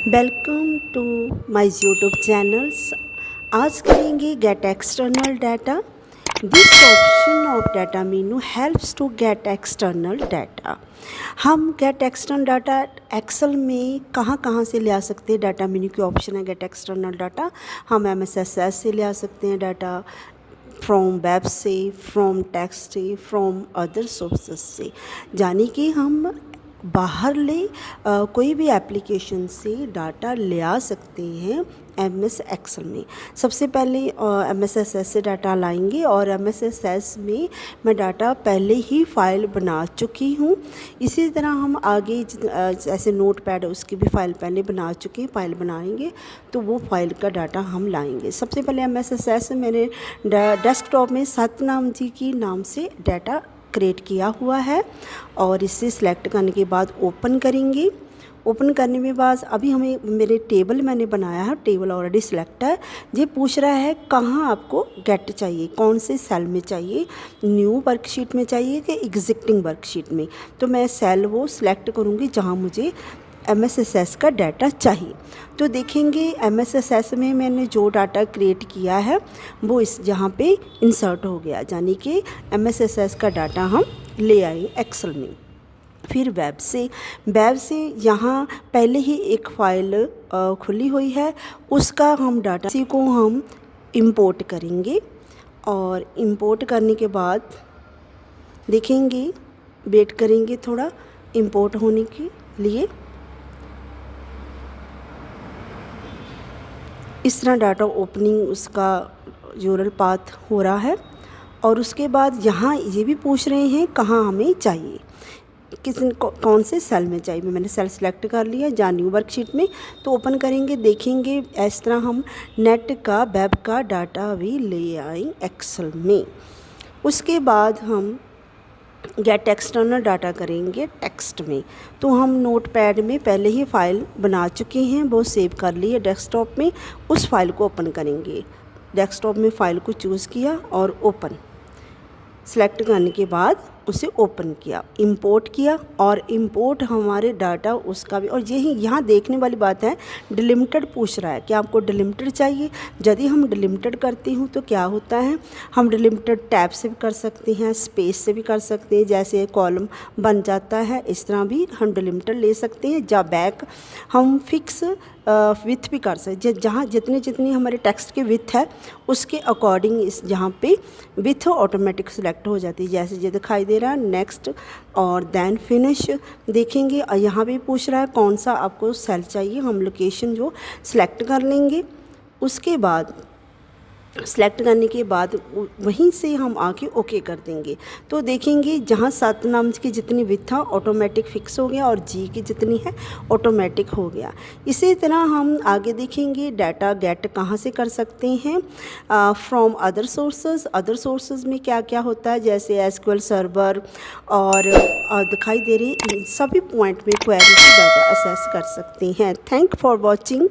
Welcome to my YouTube channels. आज करेंगे get external data. This option of data menu helps to get external data. हम get external data Excel में कहाँ से ले आ सकते हैं। डाटा मेनू के ऑप्शन है गेट एक्सटर्नल डाटा। हम MSSS से ले आ सकते हैं डाटा, फ्रॉम वेब से, फ्रॉम टेक्स्ट से, फ्रॉम अदर सोर्सेस से, यानी कि हम बाहर कोई भी एप्लीकेशन से डाटा ले आ सकते हैं MS एक्सेल में। सबसे पहले MSSS से डाटा लाएंगे और MSSS में मैं डाटा पहले ही फ़ाइल बना चुकी हूँ। इसी तरह हम आगे जैसे नोटपैड उसकी भी फ़ाइल पहले बना चुके हैं, फ़ाइल बनाएंगे तो वो फाइल का डाटा हम लाएंगे। सबसे पहले MSSS मैंने डेस्कटॉप में सतनाम जी की नाम से डाटा क्रिएट किया हुआ है और इसे सिलेक्ट करने के बाद ओपन करेंगे। ओपन करने के बाद अभी हमें मेरे टेबल मैंने बनाया है, टेबल ऑलरेडी सिलेक्ट है। ये पूछ रहा है कहाँ आपको गेट चाहिए, कौन से सेल में चाहिए, न्यू वर्कशीट में चाहिए कि एग्जिस्टिंग वर्कशीट में। तो मैं सेल वो सिलेक्ट करूँगी जहाँ मुझे MSSS का डाटा चाहिए। तो देखेंगे MSSS में मैंने जो डाटा क्रिएट किया है वो इस जहाँ पे इंसर्ट हो गया, यानी कि MSSS का डाटा हम ले आए एक्सेल में। फिर वेब से यहाँ पहले ही एक फ़ाइल खुली हुई है, उसका हम डाटा इसी को हम इंपोर्ट करेंगे और इंपोर्ट करने के बाद देखेंगे, वेट करेंगे थोड़ा इंपोर्ट होने के लिए। इस तरह डाटा ओपनिंग उसका यूआरएल पाथ हो रहा है और उसके बाद यहाँ ये भी पूछ रहे हैं कहाँ हमें चाहिए, कौन से सेल में चाहिए। मैंने सेल सेलेक्ट कर लिया जहाँ न्यू वर्कशीट में। तो ओपन करेंगे, देखेंगे इस तरह हम नेट का वेब का डाटा भी ले आए एक्सेल में। उसके बाद हम गेट एक्सटर्नल डाटा करेंगे टेक्स्ट में। तो हम नोटपैड में पहले ही फ़ाइल बना चुके हैं, वो सेव कर लिए डेस्कटॉप में। उस फाइल को ओपन करेंगे। डेस्कटॉप में फ़ाइल को चूज़ किया और ओपन सेलेक्ट करने के बाद उसे ओपन किया, इंपोर्ट किया और इंपोर्ट हमारे डाटा उसका भी। और यही यहाँ देखने वाली बात है, डिलिमिटेड पूछ रहा है कि आपको डिलिमिटेड चाहिए। यदि हम डिलिमिटेड करते हूँ तो क्या होता है, हम डिलिमिटेड टैब से भी कर सकते हैं, स्पेस से भी कर सकते हैं, जैसे कॉलम बन जाता है इस तरह भी हम डिलिमिटेड ले सकते हैं। या बैक हम फिक्स विथ भी कर सकते हैं, जहाँ जितनी हमारे टेक्स्ट की विथ है उसके अकॉर्डिंग इस जहाँ पे विथ ऑटोमेटिक सेलेक्ट हो जाती है, जैसे ये दिखाई दे रहा है। नेक्स्ट और देन फिनिश देखेंगे। यहाँ भी पूछ रहा है कौन सा आपको सेल चाहिए, हम लोकेशन जो सिलेक्ट कर लेंगे। उसके बाद सेलेक्ट करने के बाद वहीं से हम आके ओके कर देंगे। तो देखेंगे जहाँ सतनाम की जितनी विथ था ऑटोमेटिक फिक्स हो गया और जी की जितनी है ऑटोमेटिक हो गया। इसी तरह हम आगे देखेंगे डाटा गेट कहाँ से कर सकते हैं, फ्रॉम अदर सोर्सेज में क्या क्या होता है, जैसे SQL सर्वर और दिखाई दे रही सभी पॉइंट में क्वेरी से डाटा एक्सेस कर सकते हैं। Thank for watching.